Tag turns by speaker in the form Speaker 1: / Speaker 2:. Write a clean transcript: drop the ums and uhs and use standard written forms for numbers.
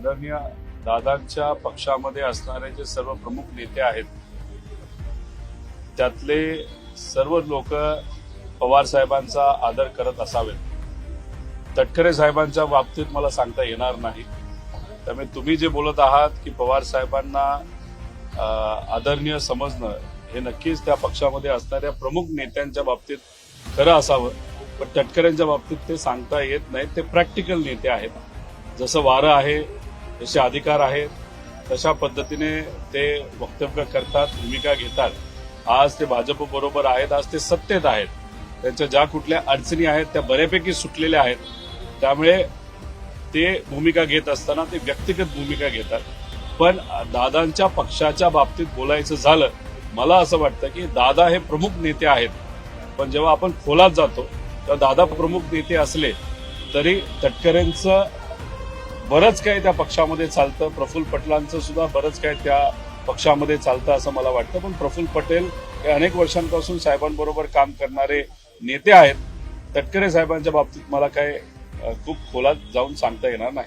Speaker 1: आदरणीय दादांच्या पक्षामध्ये असणारे जे सर्व प्रमुख नेते आहेत त्यातले सर्व लोक पवार साहेबांचा आदर करत असावेत। तटकरे साहेबांच्या बाबतीत मला सांगता येणार नाही। त्यामुळे तुम्ही जे बोलत आहात की पवार साहेबांना आदरणीय समजणं हे नक्कीच त्या पक्षामध्ये असणाऱ्या प्रमुख नेत्यांच्या बाबतीत खरं असावं, पण तटकरेंच्या बाबतीत ते सांगता येत नाही। ते प्रॅक्टिकल नेते आहेत, जसं वारं आहे जसे अधिकार आहेत तशा पद्धतीने ते वक्तव्य करतात, भूमिका घेतात। आज ते भाजप बरोबर आहेत, आज ते सत्तेत आहेत, त्यांच्या ज्या कुठल्या अडचणी आहेत त्या बऱ्यापैकी सुटलेल्या आहेत। त्यामुळे ते भूमिका घेत असताना ते व्यक्तिगत भूमिका घेतात। पण दादांच्या पक्षाच्या बाबतीत बोलायचं झालं, मला असं वाटतं की दादा हे प्रमुख नेते आहेत, पण जेव्हा आपण खोलात जातो तेव्हा दादा प्रमुख नेते असले तरी तटकरेंचं बरंच काही त्या पक्षामध्ये चालतं, प्रफुल्ल पटेलांचं सुद्धा बरंच काही त्या पक्षामध्ये चालतं असं मला वाटतं। पण प्रफुल्ल पटेल हे अनेक वर्षांपासून साहेबांबरोबर काम करणारे नेते आहेत। तटकरे साहेबांच्या बाबतीत मला काय खूप खोलात जाऊन सांगता येणार नाही।